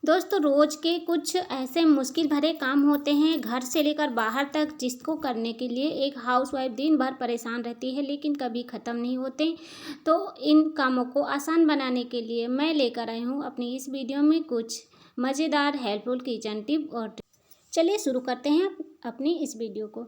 दोस्तों रोज़ के कुछ ऐसे मुश्किल भरे काम होते हैं घर से लेकर बाहर तक, जिसको करने के लिए एक हाउसवाइफ दिन भर परेशान रहती है लेकिन कभी ख़त्म नहीं होते। तो इन कामों को आसान बनाने के लिए मैं लेकर आई हूँ अपनी इस वीडियो में कुछ मज़ेदार हेल्पफुल किचन टिप और चलिए शुरू करते हैं अपनी इस वीडियो को।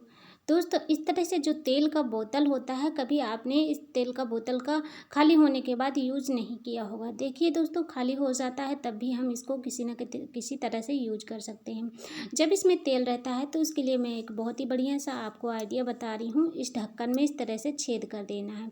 दोस्तों इस तरह से जो तेल का बोतल होता है, कभी आपने इस तेल का बोतल का खाली होने के बाद यूज़ नहीं किया होगा। देखिए दोस्तों, खाली हो जाता है तब भी हम इसको किसी न किसी तरह से यूज कर सकते हैं। जब इसमें तेल रहता है तो उसके लिए मैं एक बहुत ही बढ़िया सा आपको आइडिया बता रही हूँ। इस ढक्कन में इस तरह से छेद कर देना है।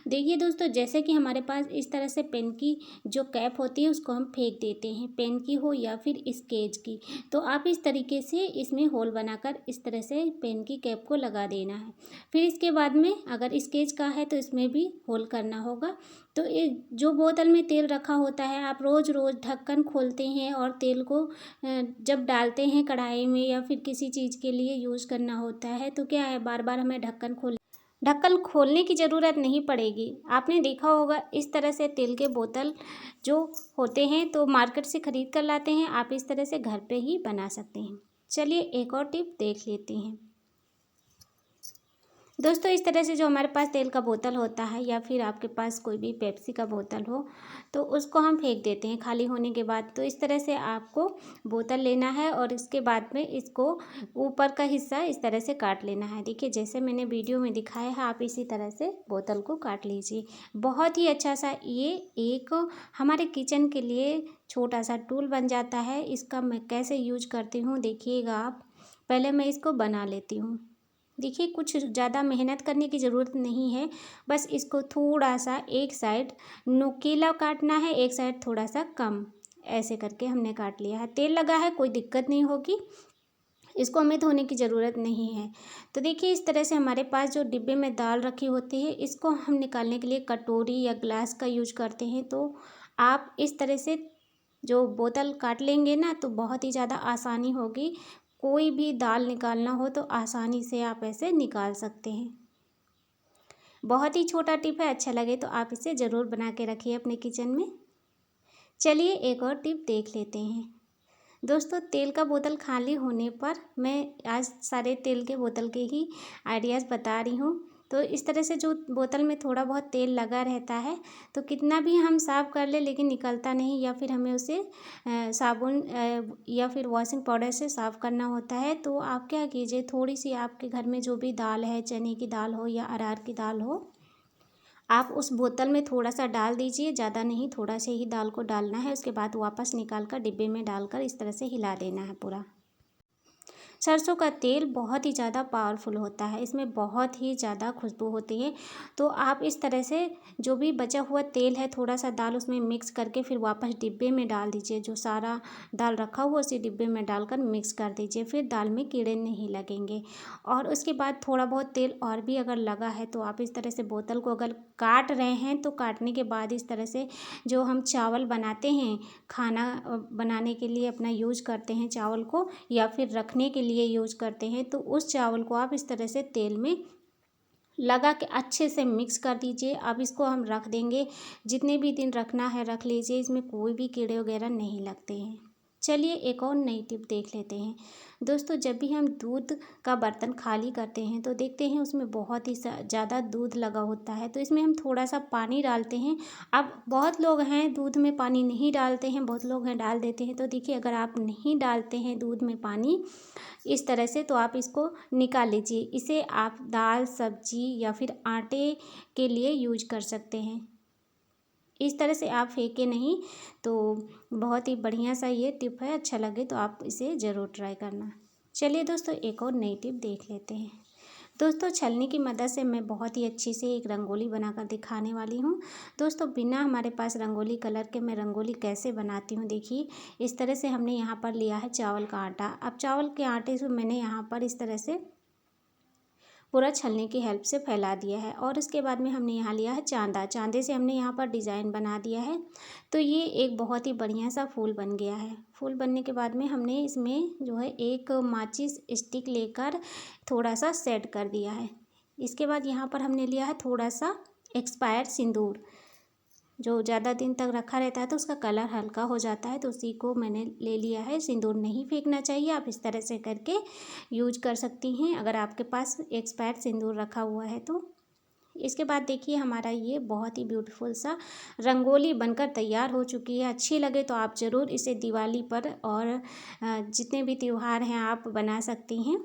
देखिए दोस्तों, जैसे कि हमारे पास इस तरह से पेन की जो कैप होती है उसको हम फेंक देते हैं, पेन की हो या फिर स्केच की। तो आप इस तरीके से इसमें होल बनाकर इस तरह से पेन की कैप को लगा देना है। फिर इसके बाद में अगर स्केच का है तो इसमें भी होल करना होगा। तो ये जो बोतल में तेल रखा होता है, आप रोज़ रोज़ ढक्कन खोलते हैं और तेल को जब डालते हैं कढ़ाई में या फिर किसी चीज़ के लिए यूज़ करना होता है, तो क्या है, बार बार हमें ढक्कन खोलने की ज़रूरत नहीं पड़ेगी। आपने देखा होगा इस तरह से तेल के बोतल जो होते हैं तो मार्केट से ख़रीद कर लाते हैं, आप इस तरह से घर पे ही बना सकते हैं। चलिए एक और टिप देख लेते हैं। दोस्तों इस तरह से जो हमारे पास तेल का बोतल होता है या फिर आपके पास कोई भी पेप्सी का बोतल हो, तो उसको हम फेंक देते हैं खाली होने के बाद। तो इस तरह से आपको बोतल लेना है और इसके बाद में इसको ऊपर का हिस्सा इस तरह से काट लेना है। देखिए जैसे मैंने वीडियो में दिखाया है, आप इसी तरह से बोतल को काट लीजिए। बहुत ही अच्छा सा ये एक हमारे किचन के लिए छोटा सा टूल बन जाता है। इसका मैं कैसे यूज करती हूँ देखिएगा आप। पहले मैं इसको बना लेती हूँ। देखिए कुछ ज़्यादा मेहनत करने की ज़रूरत नहीं है, बस इसको थोड़ा सा एक साइड नुकीला काटना है, एक साइड थोड़ा सा कम, ऐसे करके हमने काट लिया है। तेल लगा है, कोई दिक्कत नहीं होगी, इसको हमें धोने की ज़रूरत नहीं है। तो देखिए इस तरह से हमारे पास जो डिब्बे में दाल रखी होती है, इसको हम निकालने के लिए कटोरी या ग्लास का यूज करते हैं। तो आप इस तरह से जो बोतल काट लेंगे ना, तो बहुत ही ज़्यादा आसानी होगी। कोई भी दाल निकालना हो तो आसानी से आप ऐसे निकाल सकते हैं। बहुत ही छोटा टिप है, अच्छा लगे तो आप इसे ज़रूर बना के रखिए अपने किचन में। चलिए एक और टिप देख लेते हैं। दोस्तों तेल का बोतल खाली होने पर मैं आज सारे तेल के बोतल के ही आइडियाज़ बता रही हूँ। तो इस तरह से जो बोतल में थोड़ा बहुत तेल लगा रहता है, तो कितना भी हम साफ़ कर ले लेकिन निकलता नहीं, या फिर हमें उसे साबुन या फिर वॉशिंग पाउडर से साफ़ करना होता है। तो आप क्या कीजिए, थोड़ी सी आपके घर में जो भी दाल है, चने की दाल हो या अरहर की दाल हो, आप उस बोतल में थोड़ा सा डाल दीजिए, ज़्यादा नहीं, थोड़ा से ही दाल को डालना है। उसके बाद वापस निकाल कर डिब्बे में डालकर इस तरह से हिला देना है पूरा। सरसों का तेल बहुत ही ज़्यादा पावरफुल होता है, इसमें बहुत ही ज़्यादा खुशबू होती है। तो आप इस तरह से जो भी बचा हुआ तेल है, थोड़ा सा दाल उसमें मिक्स करके फिर वापस डिब्बे में डाल दीजिए। जो सारा दाल रखा हुआ उसी डिब्बे में डालकर मिक्स कर दीजिए, फिर दाल में कीड़े नहीं लगेंगे। और उसके बाद थोड़ा बहुत तेल और भी अगर लगा है तो आप इस तरह से बोतल को अगर काट रहे हैं, तो काटने के बाद इस तरह से जो हम चावल बनाते हैं, खाना बनाने के लिए अपना यूज करते हैं चावल को, या फिर रखने के लिए यूज करते हैं, तो उस चावल को आप इस तरह से तेल में लगा के अच्छे से मिक्स कर दीजिए। अब इसको हम रख देंगे, जितने भी दिन रखना है रख लीजिए, इसमें कोई भी कीड़े वगैरह नहीं लगते हैं। चलिए एक और नई टिप देख लेते हैं। दोस्तों जब भी हम दूध का बर्तन खाली करते हैं तो देखते हैं उसमें बहुत ही ज़्यादा दूध लगा होता है, तो इसमें हम थोड़ा सा पानी डालते हैं। अब बहुत लोग हैं दूध में पानी नहीं डालते हैं, बहुत लोग हैं डाल देते हैं। तो देखिए अगर आप नहीं डालते हैं दूध में पानी इस तरह से, तो आप इसको निकाल लीजिए। इसे आप दाल, सब्जी या फिर आटे के लिए यूज कर सकते हैं। इस तरह से आप फेंके नहीं। तो बहुत ही बढ़िया सा ये टिप है, अच्छा लगे तो आप इसे ज़रूर ट्राई करना। चलिए दोस्तों एक और नई टिप देख लेते हैं। दोस्तों छलनी की मदद से मैं बहुत ही अच्छी से एक रंगोली बनाकर दिखाने वाली हूँ। दोस्तों बिना हमारे पास रंगोली कलर के मैं रंगोली कैसे बनाती हूँ देखिए। इस तरह से हमने यहाँ पर लिया है चावल का आटा। अब चावल के आटे से मैंने यहाँ पर इस तरह से पूरा छलनी की हेल्प से फैला दिया है। और उसके बाद में हमने यहाँ लिया है चांदा, चांदे से हमने यहाँ पर डिज़ाइन बना दिया है। तो ये एक बहुत ही बढ़िया सा फूल बन गया है। फूल बनने के बाद में हमने इसमें जो है एक माचिस स्टिक लेकर थोड़ा सा सेट कर दिया है। इसके बाद यहाँ पर हमने लिया है थोड़ा सा एक्सपायर्ड सिंदूर। जो ज़्यादा दिन तक रखा रहता है तो उसका कलर हल्का हो जाता है, तो उसी को मैंने ले लिया है। सिंदूर नहीं फेंकना चाहिए, आप इस तरह से करके यूज कर सकती हैं अगर आपके पास एक्सपायर्ड सिंदूर रखा हुआ है तो। इसके बाद देखिए हमारा ये बहुत ही ब्यूटीफुल सा रंगोली बनकर तैयार हो चुकी है। अच्छी लगे तो आप ज़रूर इसे दिवाली पर और जितने भी त्यौहार हैं आप बना सकती हैं।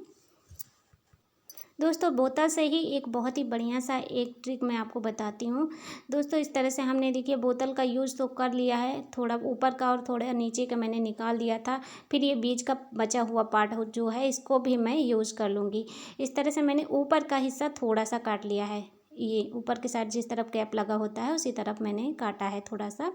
दोस्तों बोतल से ही एक बहुत ही बढ़िया सा एक ट्रिक मैं आपको बताती हूँ। दोस्तों इस तरह से हमने देखिए बोतल का यूज़ तो कर लिया है, थोड़ा ऊपर का और थोड़ा नीचे का मैंने निकाल दिया था। फिर ये बीच का बचा हुआ पार्ट जो है इसको भी मैं यूज़ कर लूँगी। इस तरह से मैंने ऊपर का हिस्सा थोड़ा सा काट लिया है। ये ऊपर के साइड जिस तरफ कैप लगा होता है उसी तरफ मैंने काटा है थोड़ा सा।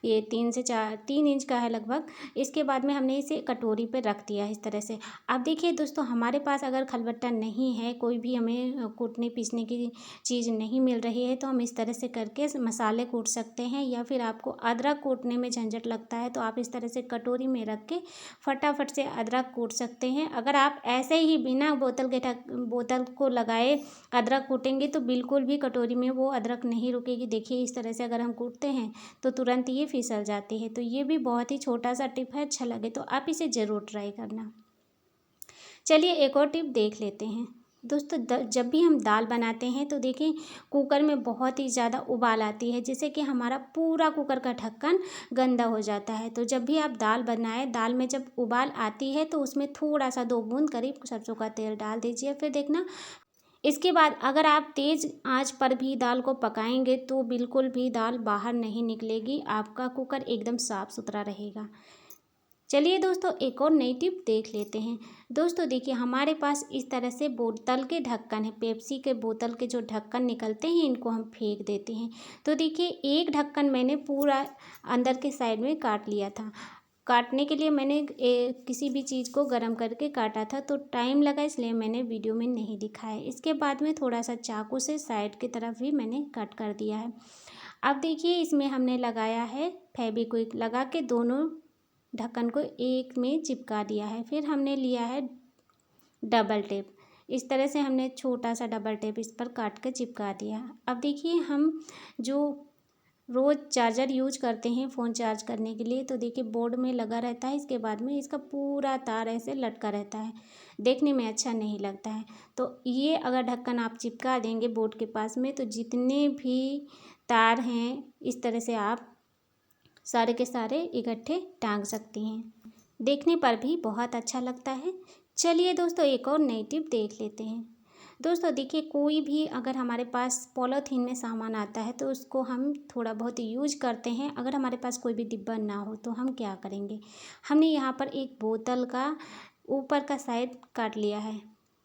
ये 3 इंच का है लगभग। इसके बाद में हमने इसे कटोरी पे रख दिया है इस तरह से। अब देखिए दोस्तों हमारे पास अगर खलबट्टा नहीं है, कोई भी हमें कूटने पीसने की चीज़ नहीं मिल रही है, तो हम इस तरह से करके मसाले कूट सकते हैं। या फिर आपको अदरक कूटने में झंझट लगता है तो आप इस तरह से कटोरी में रख के फटाफट से अदरक कूट सकते हैं। अगर आप ऐसे ही बिना बोतल को लगाए अदरक कूटेंगे तो बिल्कुल भी कटोरी में वो अदरक नहीं रुकेगी। देखिए इस तरह से अगर हम कूटते हैं तो तुरंत ये फिसल जाती है। तो ये भी बहुत ही छोटा सा टिप है, अच्छा लगे तो आप इसे ज़रूर ट्राई करना। चलिए एक और टिप देख लेते हैं। दोस्तों जब भी हम दाल बनाते हैं तो देखिए कुकर में बहुत ही ज़्यादा उबाल आती है, जिससे कि हमारा पूरा कुकर का ढक्कन गंदा हो जाता है। तो जब भी आप दाल बनाएं, दाल में जब उबाल आती है तो उसमें थोड़ा सा 2 बूंद करीब सरसों का तेल डाल दीजिए। फिर देखना इसके बाद अगर आप तेज़ आंच पर भी दाल को पकाएंगे तो बिल्कुल भी दाल बाहर नहीं निकलेगी, आपका कुकर एकदम साफ़ सुथरा रहेगा। चलिए दोस्तों एक और नई टिप देख लेते हैं। दोस्तों देखिए हमारे पास इस तरह से बोतल के ढक्कन है, पेप्सी के बोतल के जो ढक्कन निकलते हैं इनको हम फेंक देते हैं। तो देखिए एक ढक्कन मैंने पूरा अंदर के साइड में काट लिया था। काटने के लिए मैंने किसी भी चीज़ को गर्म करके काटा था तो टाइम लगा, इसलिए मैंने वीडियो में नहीं दिखाया। इसके बाद में थोड़ा सा चाकू से साइड की तरफ भी मैंने कट कर दिया है। अब देखिए इसमें हमने लगाया है फेविक्विक, लगा के दोनों ढक्कन को एक में चिपका दिया है। फिर हमने लिया है डबल टेप, इस तरह से हमने छोटा सा डबल टेप इस पर काट कर चिपका दिया। अब देखिए हम जो रोज़ चार्जर यूज करते हैं फ़ोन चार्ज करने के लिए, तो देखिए बोर्ड में लगा रहता है, इसके बाद में इसका पूरा तार ऐसे लटका रहता है, देखने में अच्छा नहीं लगता है। तो ये अगर ढक्कन आप चिपका देंगे बोर्ड के पास में तो जितने भी तार हैं इस तरह से आप सारे के सारे इकट्ठे टांग सकती हैं, देखने पर भी बहुत अच्छा लगता है। चलिए दोस्तों एक और नई टिप देख लेते हैं। दोस्तों देखिए कोई भी अगर हमारे पास पॉलीथीन में सामान आता है तो उसको हम थोड़ा बहुत यूज करते हैं। अगर हमारे पास कोई भी डिब्बा ना हो तो हम क्या करेंगे, हमने यहाँ पर एक बोतल का ऊपर का साइड काट लिया है,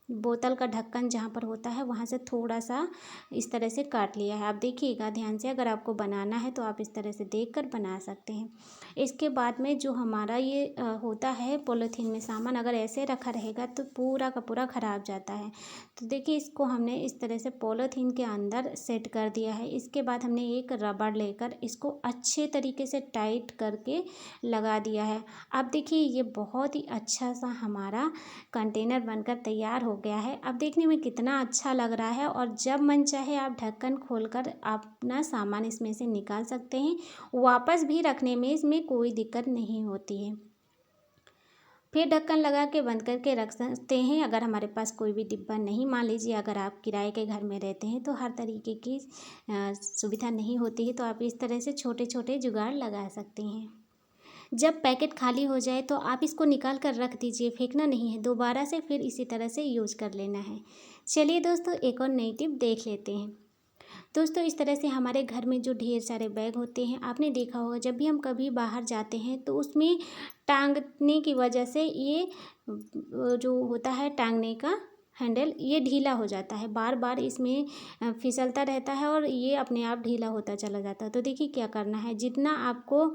बोतल का ढक्कन जहाँ पर होता है वहाँ से थोड़ा सा इस तरह से काट लिया है। आप देखिएगा ध्यान से, अगर आपको बनाना है तो आप इस तरह से देखकर बना सकते हैं। इसके बाद में जो हमारा ये होता है पॉलीथीन में सामान, अगर ऐसे रखा रहेगा तो पूरा का पूरा ख़राब जाता है। तो देखिए इसको हमने इस तरह से पॉलीथीन के अंदर सेट कर दिया है। इसके बाद हमने एक रबड़ लेकर इसको अच्छे तरीके से टाइट करके लगा दिया है। अब देखिए ये बहुत ही अच्छा सा हमारा कंटेनर बनकर तैयार हो गया है। अब देखने में कितना अच्छा लग रहा है, और जब मन चाहे आप ढक्कन खोलकर अपना सामान इसमें से निकाल सकते हैं। वापस भी रखने में इसमें कोई दिक्कत नहीं होती है। फिर ढक्कन लगा के बंद करके रख सकते हैं। अगर हमारे पास कोई भी डिब्बा नहीं, मान लीजिए अगर आप किराए के घर में रहते हैं तो हर तरीके की सुविधा नहीं होती है, तो आप इस तरह से छोटे छोटे जुगाड़ लगा सकते हैं। जब पैकेट खाली हो जाए तो आप इसको निकाल कर रख दीजिए, फेंकना नहीं है, दोबारा से फिर इसी तरह से यूज कर लेना है। चलिए दोस्तों एक और नई टिप देख लेते हैं। दोस्तों इस तरह से हमारे घर में जो ढेर सारे बैग होते हैं, आपने देखा होगा जब भी हम कभी बाहर जाते हैं तो उसमें टांगने की वजह से ये जो होता है टांगने का हैंडल ये ढीला हो जाता है, बार बार इसमें फिसलता रहता है और ये अपने आप ढीला होता चला जाता है। तो देखिए क्या करना है, जितना आपको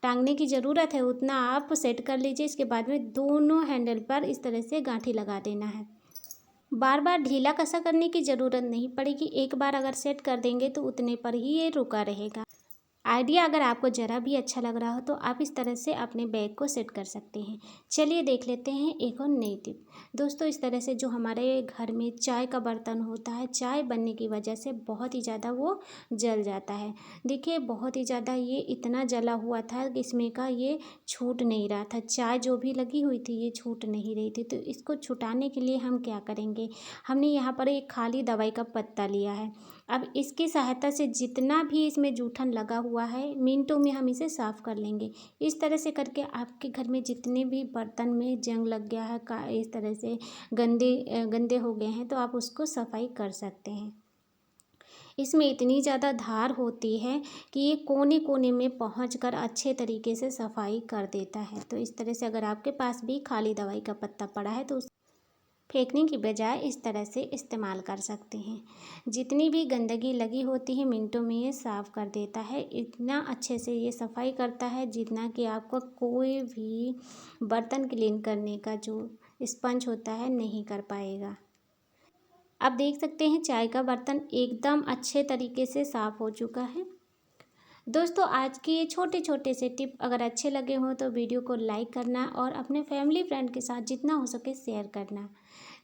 टांगने की ज़रूरत है उतना आप सेट कर लीजिए। इसके बाद में दोनों हैंडल पर इस तरह से गांठी लगा देना है। बार बार ढीला कसा करने की ज़रूरत नहीं पड़ेगी, एक बार अगर सेट कर देंगे तो उतने पर ही ये रुका रहेगा। आइडिया अगर आपको ज़रा भी अच्छा लग रहा हो तो आप इस तरह से अपने बैग को सेट कर सकते हैं। चलिए देख लेते हैं एक और नई टिप। दोस्तों, इस तरह से जो हमारे घर में चाय का बर्तन होता है, चाय बनने की वजह से बहुत ही ज़्यादा वो जल जाता है। देखिए, बहुत ही ज़्यादा ये इतना जला हुआ था कि इसमें का ये छूट नहीं रहा था। चाय जो भी लगी हुई थी ये छूट नहीं रही थी। तो इसको छुटाने के लिए हम क्या करेंगे, हमने यहाँ पर एक खाली दवाई का पत्ता लिया है। अब इसकी सहायता से जितना भी इसमें जूठन लगा हुआ है, मिनटों में हम इसे साफ़ कर लेंगे। इस तरह से करके आपके घर में जितने भी बर्तन में जंग लग गया है, का इस तरह से गंदे हो गए हैं, तो आप उसको सफाई कर सकते हैं। इसमें इतनी ज़्यादा धार होती है कि ये कोने कोने में पहुंचकर अच्छे तरीके से सफाई कर देता है। तो इस तरह से अगर आपके पास भी खाली दवाई का पत्ता पड़ा है तो फेंकने की बजाय इस तरह से इस्तेमाल कर सकते हैं। जितनी भी गंदगी लगी होती है मिनटों में ये साफ़ कर देता है। इतना अच्छे से ये सफाई करता है जितना कि आपको कोई भी बर्तन क्लीन करने का जो स्पंज होता है नहीं कर पाएगा। आप देख सकते हैं चाय का बर्तन एकदम अच्छे तरीके से साफ़ हो चुका है। दोस्तों, आज के ये छोटे छोटे से टिप अगर अच्छे लगे हों तो वीडियो को लाइक करना और अपने फैमिली फ्रेंड के साथ जितना हो सके शेयर करना।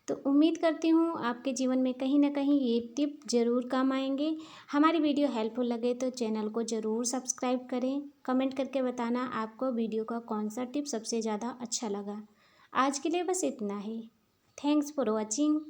तो उम्मीद करती हूँ आपके जीवन में कहीं ना कहीं ये टिप ज़रूर काम आएंगे। हमारी वीडियो हेल्पफुल लगे तो चैनल को ज़रूर सब्सक्राइब करें। कमेंट करके बताना आपको वीडियो का कौन सा टिप सबसे ज़्यादा अच्छा लगा। आज के लिए बस इतना ही। Thanks for watching.